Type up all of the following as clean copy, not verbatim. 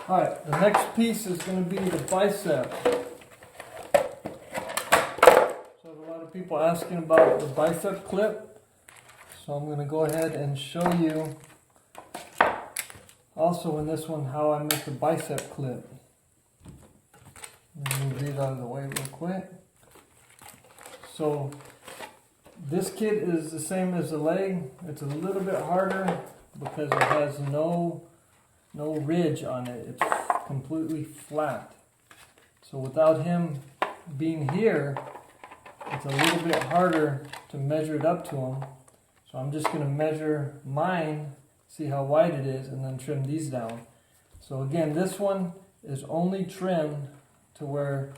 Alright, the next piece is going to be the bicep. So a lot of people asking about the bicep clip. So I'm going to go ahead and show you also in this one how I make the bicep clip. Let me move these out of the way real quick. So this kit is the same as the leg. It's a little bit harder because it has no ridge on it. It's completely flat. So without him being here, it's a little bit harder to measure it up to him. So I'm just going to measure mine, see how wide it is, and then trim these down. So again, this one is only trimmed to where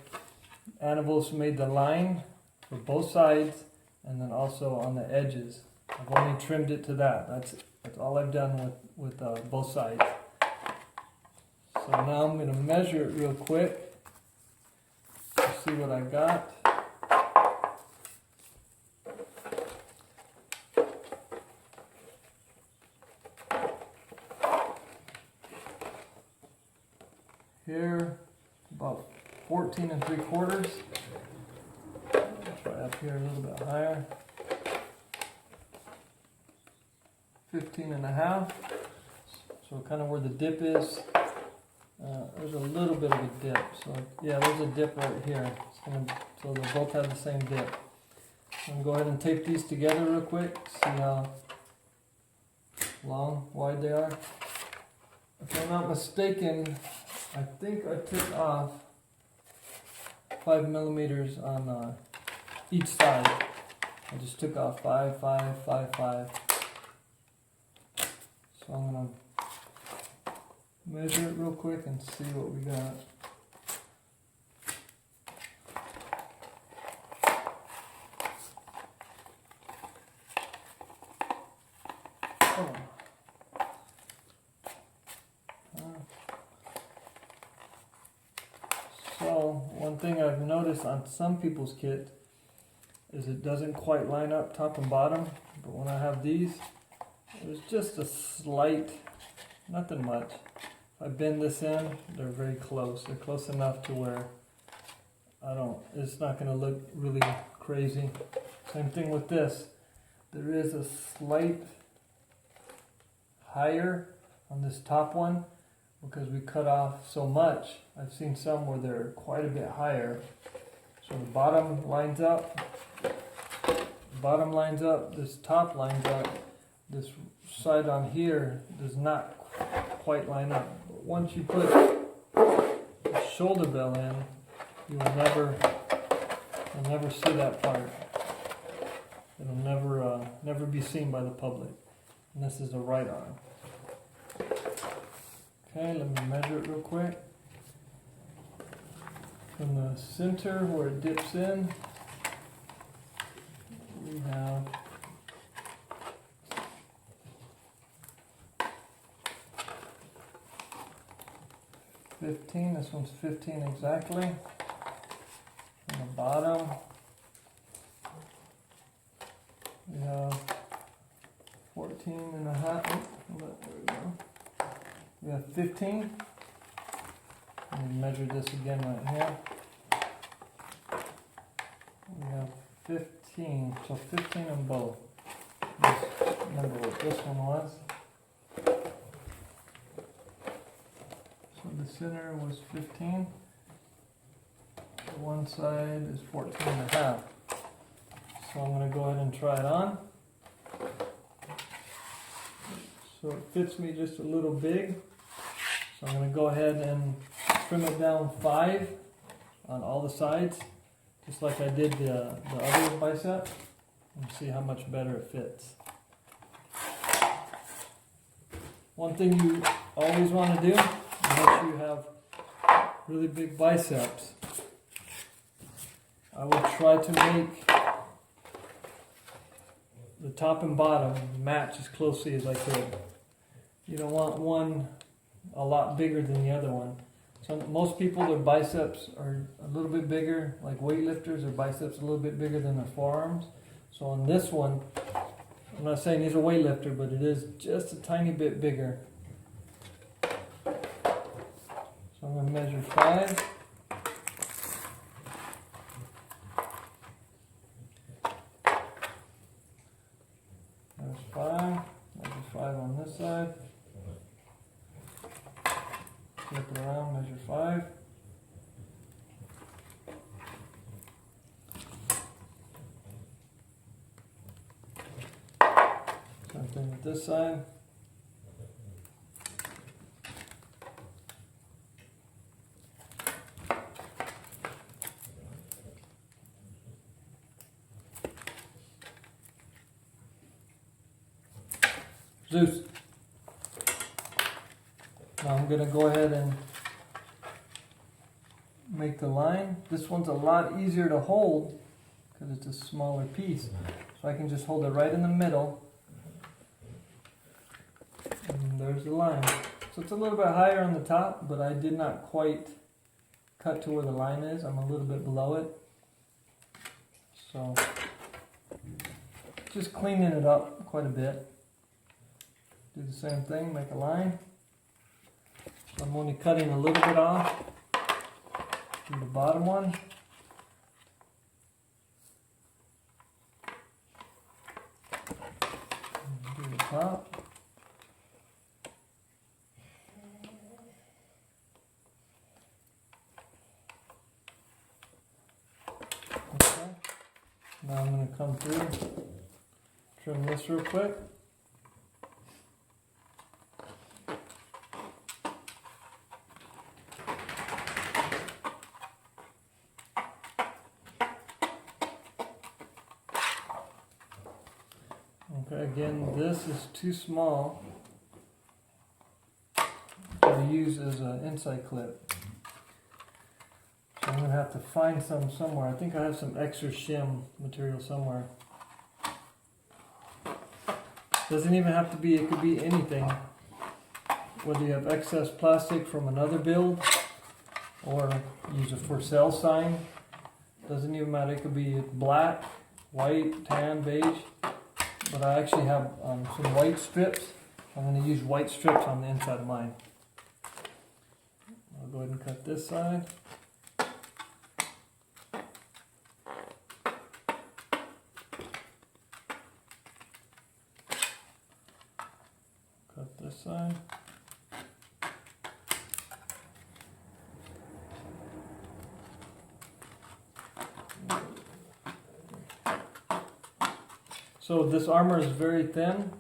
Anovos made the line for both sides and then also on the edges. I've only trimmed it to that. That's all I've done with both sides. So now I'm going to measure it real quick to see what I got. Here, about 14 3/4. Try up here a little bit higher. 15 1/2. So kind of where the dip is. There's a little bit of a dip. So yeah, there's a dip right here. So they both have the same dip. I'm going to go ahead and tape these together real quick. See how long, wide they are. If I'm not mistaken, I think I took off 5 millimeters on each side. I just took off 5, 5, 5, 5. So I'm going to measure it real quick and see what we got. So one thing I've noticed on some people's kit is it doesn't quite line up top and bottom, but when I have these, there's just a slight, nothing much. If I bend this in, they're very close. They're close enough to where it's not going to look really crazy. Same thing with this. There is a slight higher on this top one because we cut off so much. I've seen some where they're quite a bit higher. So the bottom lines up. This top lines up. This side on here does not quite line up. But once you put the shoulder bell in, you'll never see that part. It'll never be seen by the public. And this is the right arm. Okay, let me measure it real quick. From the center where it dips in, we have 15. This one's 15 exactly. From the bottom, we have 14 1/2. There we go. We have 15. Let me measure this again right here. We have 15. So 15 on both. Let's remember what this one was. So the center was 15. One side is 14 1/2. So I'm going to go ahead and try it on. So it fits me just a little big. So I'm going to go ahead and trim it down 5 on all the sides, just like I did the other bicep, and see how much better it fits. One thing you always want to do, unless you have really big biceps, I would try to make the top and bottom match as closely as I could. You don't want one a lot bigger than the other one. So most people, their biceps are a little bit bigger, like weightlifters, their biceps a little bit bigger than their forearms. So on this one, I'm not saying he's a weightlifter, but it is just a tiny bit bigger. I'm going to measure 5. There's 5. Measure 5 on this side. Flip it around, measure 5. Same thing with this side. Zeus. Now I'm going to go ahead and make the line. This one's a lot easier to hold because it's a smaller piece. So I can just hold it right in the middle. And there's the line. So it's a little bit higher on the top, but I did not quite cut to where the line is. I'm a little bit below it. So just cleaning it up quite a bit. Do the same thing, make a line. So I'm only cutting a little bit off to the bottom one. And do the top. Okay. Now I'm going to come through, trim this real quick. Okay, again, this is too small to use as an inside clip. So I'm going to have to find some somewhere. I think I have some extra shim material somewhere. Doesn't even have to be, it could be anything. Whether you have excess plastic from another build or use a for sale sign. Doesn't even matter, it could be black, white, tan, beige. But I actually have some white strips. I'm going to use white strips on the inside of mine. I'll go ahead and cut this side. Cut this side. So this armor is very thin,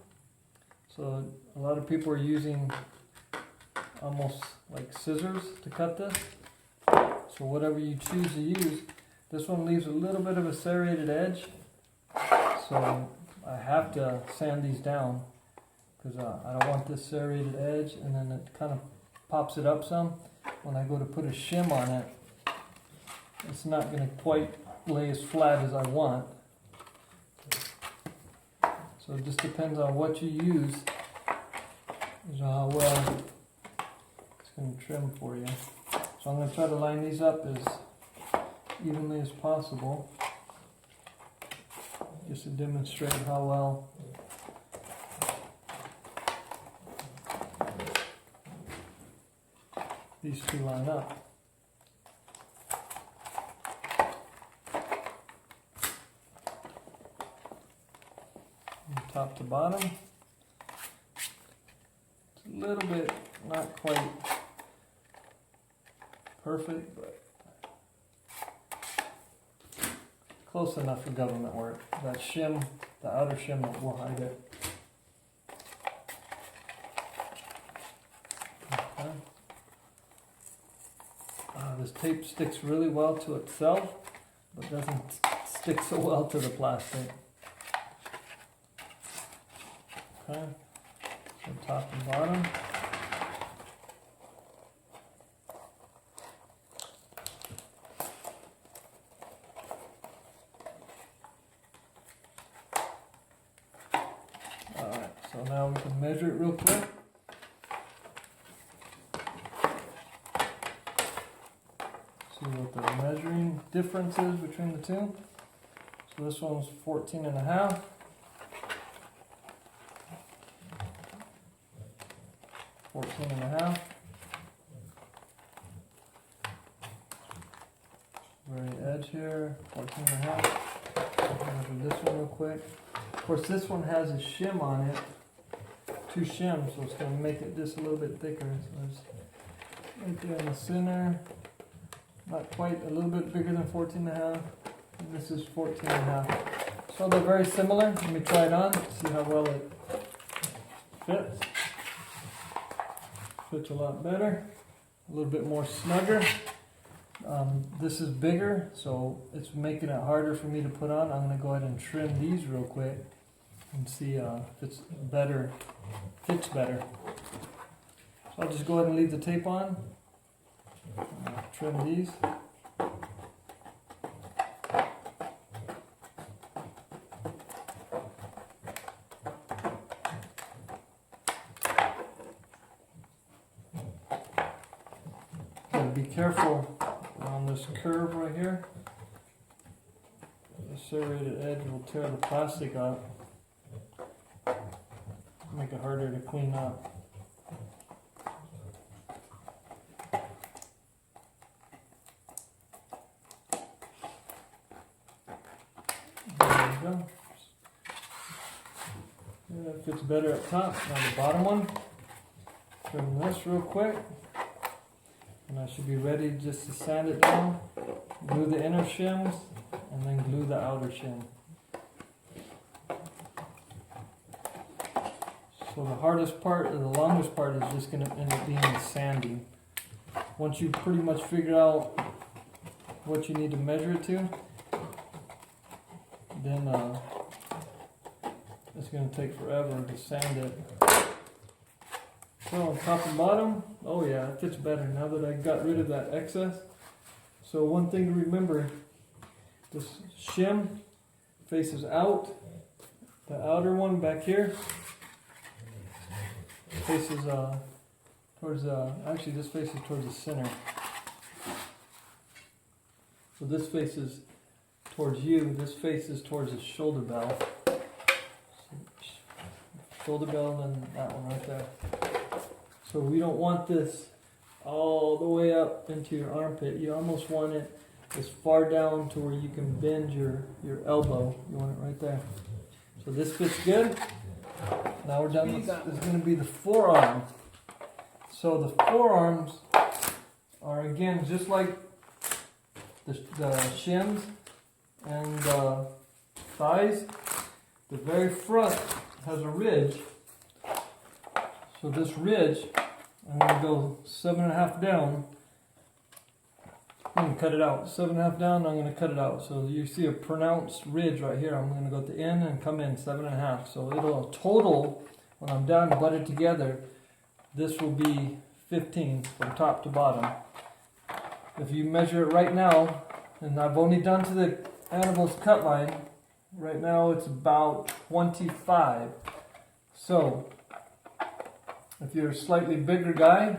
so a lot of people are using almost like scissors to cut this. So whatever you choose to use, this one leaves a little bit of a serrated edge, so I have to sand these down because I don't want this serrated edge, and then it kind of pops it up some. When I go to put a shim on it, it's not going to quite lay as flat as I want. So it just depends on what you use, is how well it's going to trim for you. So I'm going to try to line these up as evenly as possible, just to demonstrate how well these two line up. Top to bottom. It's a little bit not quite perfect, but close enough for government work. That shim, the outer shim will hide it. Okay. This tape sticks really well to itself, but doesn't stick so well to the plastic. Okay, so top and bottom. Alright, so now we can measure it real quick. See what the measuring difference is between the two. So this one's 14.5. 14.5. edge here, 14.5. Measure this one real quick. Of course, this one has a shim on it, 2 shims, so it's going to make it just a little bit thicker. So it's right there in the center, not quite, a little bit bigger than 14.5, and this is 14.5. So they're very similar. Let me try it on, see how well it fits. Fits a lot better, a little bit more snugger. This is bigger, so it's making it harder for me to put on. I'm going to go ahead and trim these real quick and see if it's better, fits better. So I'll just go ahead and leave the tape on. Trim these. Be careful on this curve right here. The serrated edge will tear the plastic up, make it harder to clean up. There we go. Yeah, that fits better up top. Now the bottom one, trim this real quick. And I should be ready just to sand it down, glue the inner shims, and then glue the outer shim. So the hardest part, or the longest part, is just going to end up being the sanding. Once you pretty much figure out what you need to measure it to, then it's going to take forever to sand it. So on top and bottom, oh yeah, it fits better now that I got rid of that excess. So one thing to remember, this shim faces out. The outer one back here faces towards actually this faces towards the center. So this faces towards you, this faces towards the shoulder bell. Shoulder bell and that one right there. So we don't want this all the way up into your armpit. You almost want it as far down to where you can bend your elbow. You want it right there. So this fits good. Now we're done with that. This is going to be the forearm. So the forearms are again just like the shins and the thighs. The very front has a ridge. So this ridge, I'm going to go 7.5 down. I'm going to cut it out. 7.5 down, I'm going to cut it out. So you see a pronounced ridge right here. I'm going to go at the end and come in 7.5. So it'll total, when I'm done butted together, this will be 15 from top to bottom. If you measure it right now, and I've only done to the Anovos cut line, right now it's about 25. So if you're a slightly bigger guy,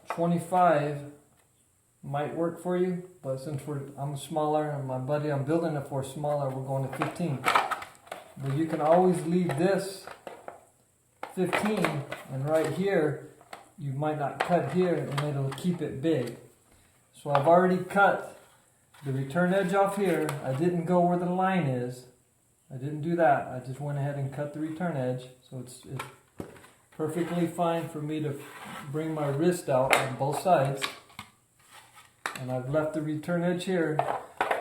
25 might work for you, but since I'm smaller and my buddy I'm building it for smaller, we're going to 15. But you can always leave this 15, and right here, you might not cut here and it'll keep it big. So I've already cut the return edge off here. I didn't go where the line is. I didn't do that. I just went ahead and cut the return edge. So it's perfectly fine for me to bring my wrist out on both sides. And I've left the return edge here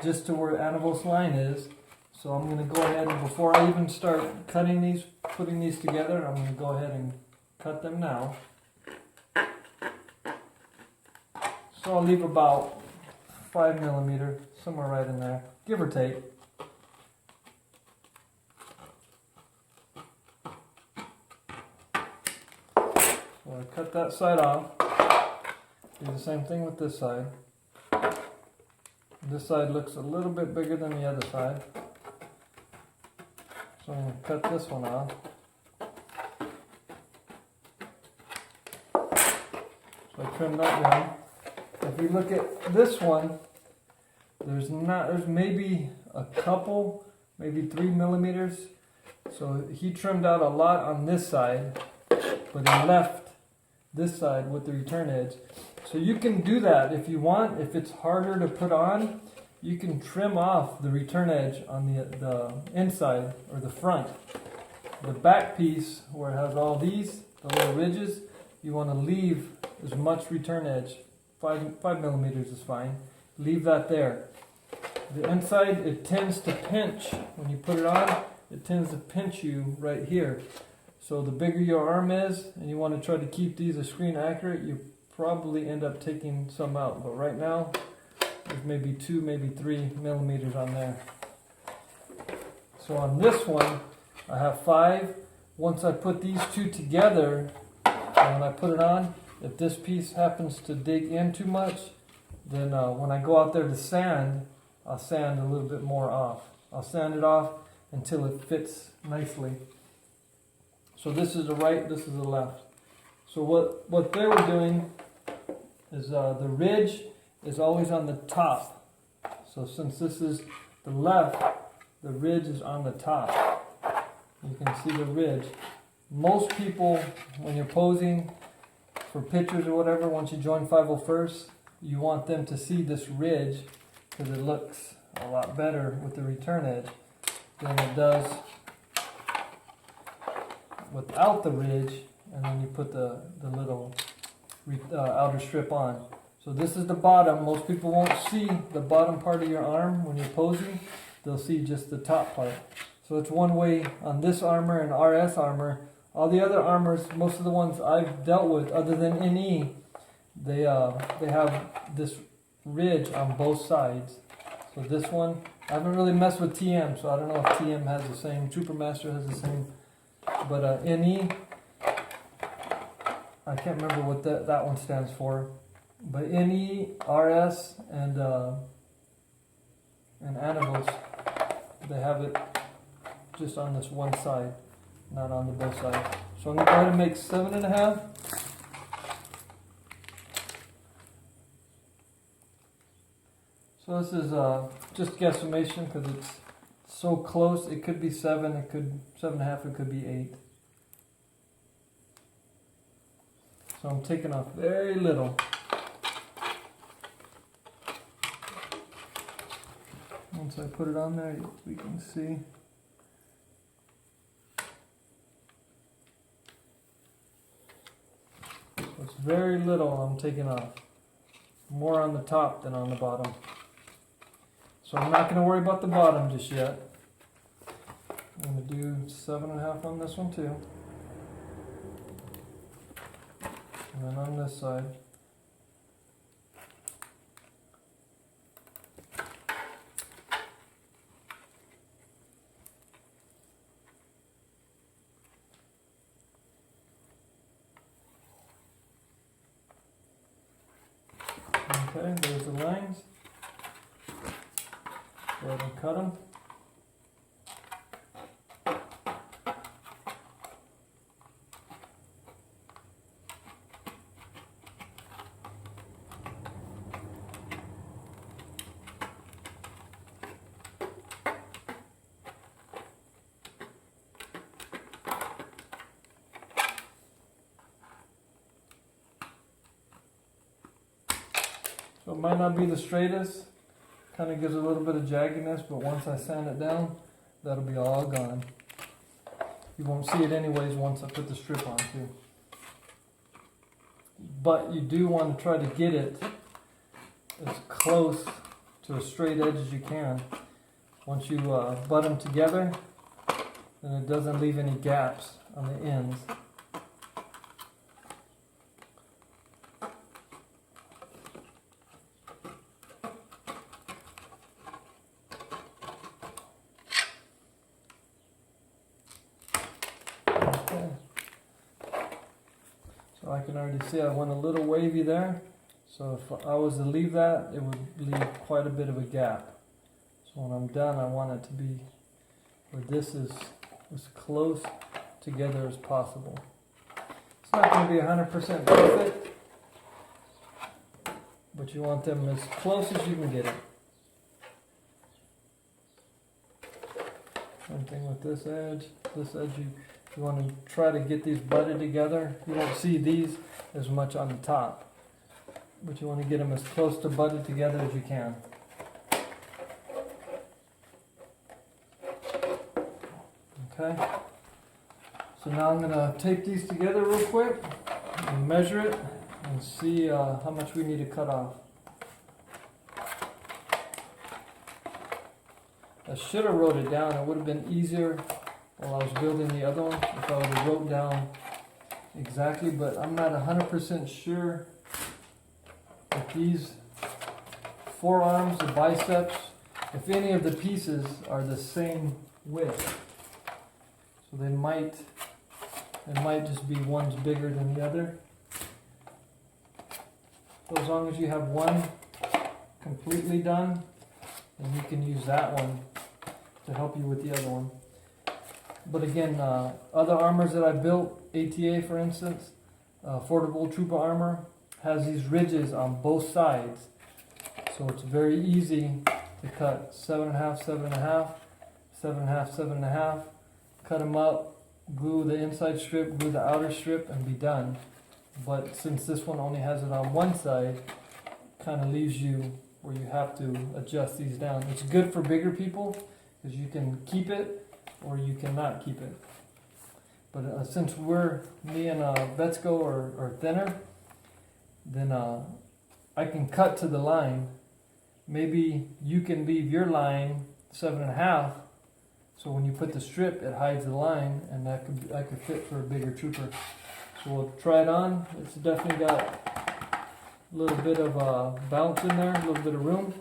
just to where Anovos line is. So I'm going to go ahead and before I even start cutting these, putting these together, I'm going to go ahead and cut them now. So I'll leave about 5 millimeter, somewhere right in there, give or take. So I cut that side off. Do the same thing with this side. This side looks a little bit bigger than the other side. So I'm going to cut this one off. So I trim that down. If you look at this one, there's maybe a couple, maybe 3 millimeters. So he trimmed out a lot on this side, but he left this side with the return edge. So you can do that if you want. If it's harder to put on, you can trim off the return edge on the inside or the front. The back piece where it has all these, the little ridges, you want to leave as much return edge. 5 millimeters is fine. Leave that there. The inside, it tends to pinch when you put it on. It tends to pinch you right here. So the bigger your arm is, and you want to try to keep these as screen accurate, you probably end up taking some out. But right now, there's maybe 2, maybe 3 millimeters on there. So on this one, I have 5. Once I put these two together, and when I put it on, if this piece happens to dig in too much, then when I go out there to sand, I'll sand a little bit more off. I'll sand it off until it fits nicely. So this is the right, this is the left. So what they were doing is the ridge is always on the top. So since this is the left, the ridge is on the top. You can see the ridge. Most people, when you're posing for pictures or whatever, once you join 501st, you want them to see this ridge because it looks a lot better with the return edge than it does without the ridge, and then you put the little outer strip on. So this is the bottom. Most people won't see the bottom part of your arm when you're posing. They'll see just the top part. So it's one way on this armor and RS armor. All the other armors, most of the ones I've dealt with, other than NE, they have this ridge on both sides. So this one, I haven't really messed with TM, so I don't know if TM has the same, Supermaster has the same. But NE, I can't remember what that one stands for. But NE, RS, and Anovos, they have it just on this one side, not on the both sides. So I'm going to go ahead and make 7.5. So this is just guesstimation because it's so close. It could be 7, it could 7.5, it could be 8. So I'm taking off very little. Once I put it on there, we can see. So it's very little I'm taking off. More on the top than on the bottom. So I'm not going to worry about the bottom just yet. I'm going to do 7.5 on this one too. And then on this side. Okay, there's the lines. Go ahead and cut them. So it might not be the straightest, kind of gives a little bit of jagginess, but once I sand it down, that'll be all gone. You won't see it anyways once I put the strip on too. But you do want to try to get it as close to a straight edge as you can. Once you butt them together, then it doesn't leave any gaps on the ends. So I can already see I went a little wavy there. So if I was to leave that, it would leave quite a bit of a gap. So when I'm done, I want it to be where this is as close together as possible. It's not going to be 100% perfect, but you want them as close as you can get it. Same thing with this edge. This edge, you want to try to get these butted together. You won't see these as much on the top, but you want to get them as close to butted together as you can. Okay. So now I'm gonna tape these together real quick and measure it and see how much we need to cut off. I should have wrote it down. It would have been easier while I was building the other one if I would have wrote down exactly, but I'm not 100% sure if these forearms, the biceps, if any of the pieces are the same width. So they might just be one's bigger than the other. So as long as you have one completely done, then you can use that one to help you with the other one. But again, other armors that I built, ATA for instance, Affordable Trooper armor, has these ridges on both sides. So it's very easy to cut 7.5, 7.5, 7.5, 7.5, cut them up, glue the inside strip, glue the outer strip, and be done. But since this one only has it on one side, kind of leaves you where you have to adjust these down. It's good for bigger people because you can keep it or you cannot keep it. But since me and Betsko are thinner, then I can cut to the line. Maybe you can leave your line 7.5, so when you put the strip, it hides the line, and that could fit for a bigger trooper. So we'll try it on. It's definitely got a little bit of bounce in there, a little bit of room.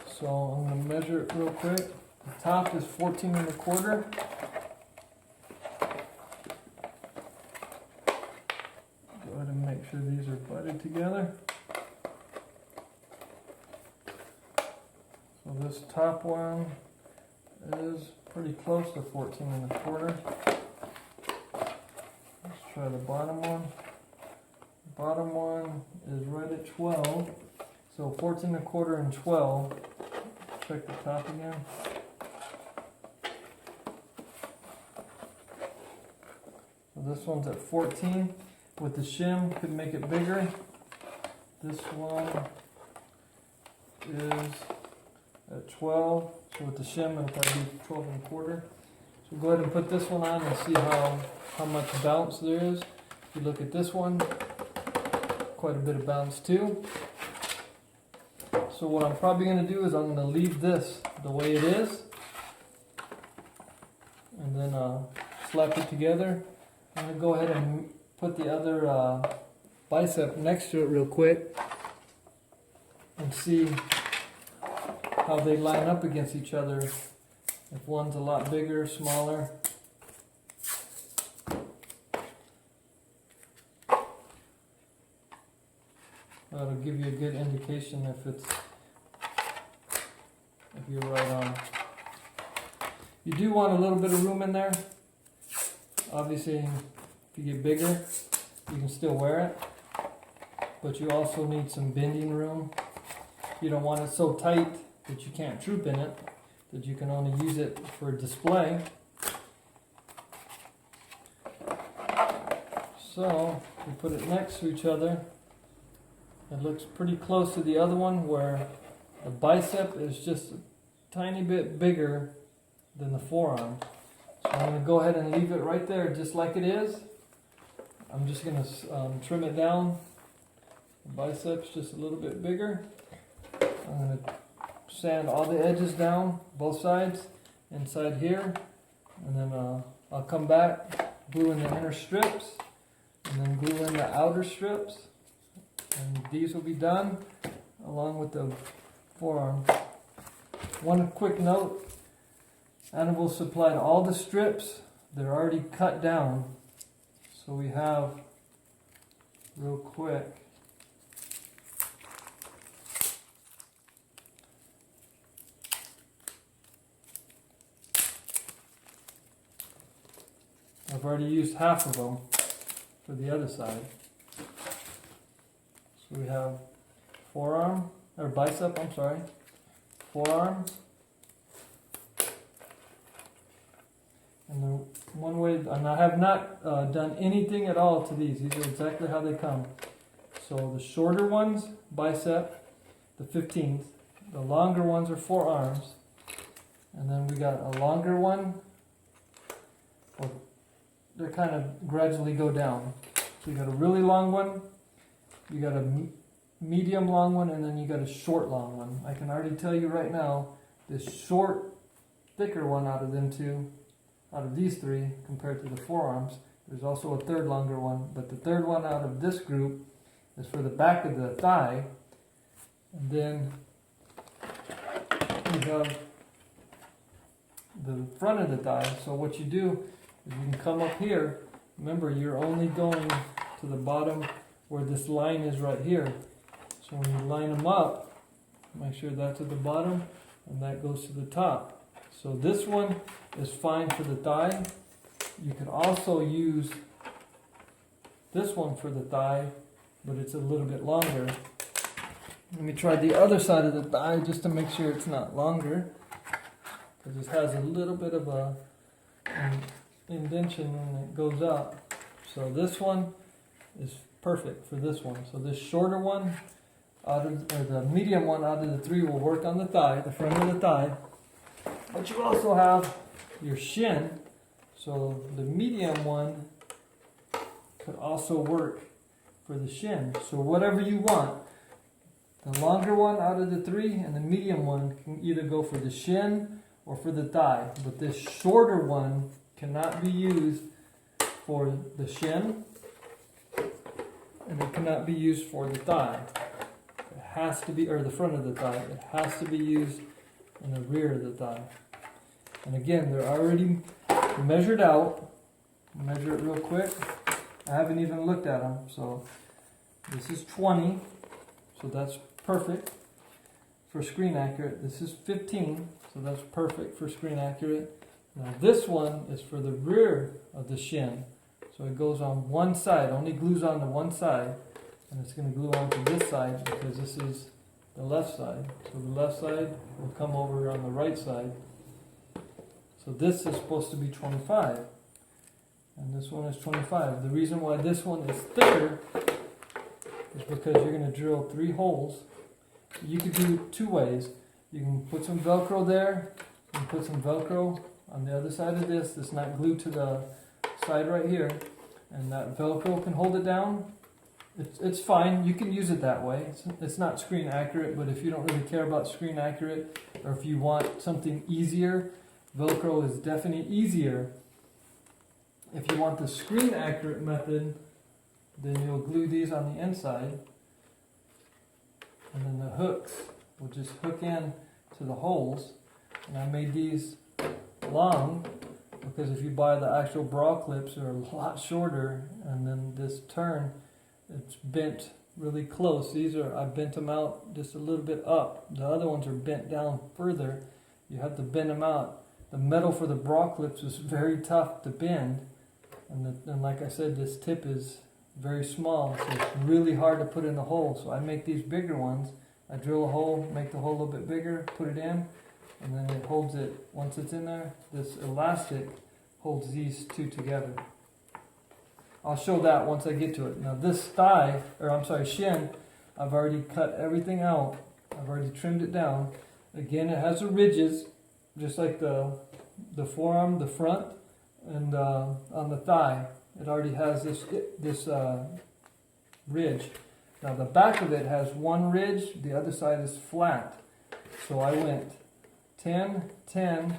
So I'm going to measure it real quick. The top is 14.25. Go ahead and make sure these are butted together. So this top one is pretty close to 14.25. Let's try the bottom one. The bottom one is right at 12. So 14.25 and 12. Check the top again. So this one's at 14. With the shim, could make it bigger. This one is at 12. So with the shim, it'll probably be 12.25. So go ahead and put this one on and see how much bounce there is. If you look at this one, quite a bit of bounce too. So what I'm probably going to do is I'm going to leave this the way it is, and then slap it together. I'm going to go ahead and put the other bicep next to it real quick and see how they line up against each other. If one's a lot bigger, smaller. That'll give you a good indication if you're right on. You do want a little bit of room in there. Obviously, if you get bigger, you can still wear it. But you also need some bending room. You don't want it so tight that you can't troop in it, that you can only use it for display. So, we put it next to each other. It looks pretty close to the other one where the bicep is just a tiny bit bigger than the forearm. So I'm going to go ahead and leave it right there just like it is. I'm just going to trim it down. The bicep's just a little bit bigger. I'm going to sand all the edges down, both sides, inside here. And then I'll come back, glue in the inner strips, and then glue in the outer strips. And these will be done along with the forearm. One quick note, Anovos supplied all the strips. They're already cut down. So we have, real quick, I've already used half of them for the other side. So we have forearm, or bicep, I'm sorry, forearm. And the one way, and I have not done anything at all to these. These are exactly how they come. So the shorter ones, bicep, the 15th. The longer ones are forearms. And then we got a longer one they kind of gradually go down. So you got a really long one, you got a medium long one, and then you got a short long one. I can already tell you right now, this short, thicker one out of these three compared to the forearms, there's also a third longer one, but the third one out of this group is for the back of the thigh. And then we have the front of the thigh. So what you do is you can come up here. Remember, you're only going to the bottom where this line is right here. So when you line them up, make sure that's at the bottom and that goes to the top. So this one is fine for the thigh. You can also use this one for the thigh, but it's a little bit longer. Let me try the other side of the thigh just to make sure it's not longer, because it has a little bit of an indentation when it goes up. So this one is perfect for this one. So this shorter one, the medium one out of the three will work on the thigh, the front of the thigh. But you also have your shin. So the medium one could also work for the shin. So whatever you want. The longer one out of the three and the medium one can either go for the shin or for the thigh. But this shorter one cannot be used for the shin, and it cannot be used for the thigh. It has to be, or the front of the thigh. It has to be used in the rear of the thigh. And again, they're already measured out. Measure it real quick. I haven't even looked at them. So this is 20. So that's perfect for screen accurate. This is 15. So that's perfect for screen accurate. Now this one is for the rear of the shin. So it goes on one side, only glues on to one side. And it's going to glue on to this side because this is the left side. So the left side will come over on the right side. So this is supposed to be 25. And this one is 25. The reason why this one is thicker is because you're going to drill 3 holes. You could do it 2 ways. You can put some Velcro there, and put some Velcro on the other side of this. It's not glued to the side right here, and that Velcro can hold it down. It's fine. You can use it that way. It's not screen accurate, but if you don't really care about screen accurate, or if you want something easier, Velcro is definitely easier. If you want the screen accurate method, then you'll glue these on the inside, and then the hooks will just hook in to the holes. And I made these long because if you buy the actual bra clips, they're a lot shorter, and then this turn, it's bent really close. I bent them out just a little bit up. The other ones are bent down further. You have to bend them out. The metal for the bra clips is very tough to bend, and like I said, this tip is very small, so it's really hard to put in the hole. So I make these bigger ones. I drill a hole, make the hole a little bit bigger, put it in, and then it holds it. Once it's in there, this elastic holds these two together. I'll show that once I get to it. Now this shin, I've already cut everything out. I've already trimmed it down. Again, it has the ridges, just like the forearm, the front, and on the thigh. It already has this ridge. Now the back of it has one ridge, the other side is flat. So I went 10, 10,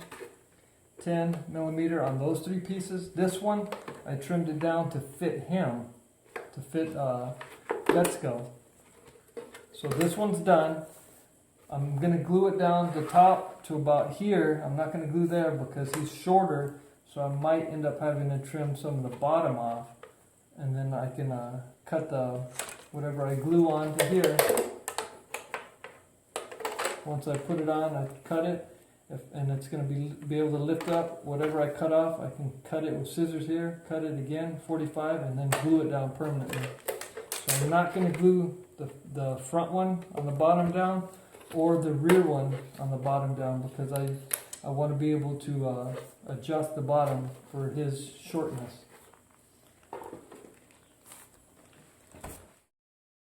10 millimeter on those 3 pieces. This one, I trimmed it down to fit him, to fit Betsko. So this one's done. I'm going to glue it down the top to about here. I'm not going to glue there because he's shorter, so I might end up having to trim some of the bottom off. And then I can cut whatever I glue on to here. Once I put it on, I cut it, and it's going to be able to lift up whatever I cut off. I can cut it with scissors here, cut it again, 45, and then glue it down permanently. So I'm not going to glue the front one on the bottom down or the rear one on the bottom down because I want to be able to adjust the bottom for his shortness.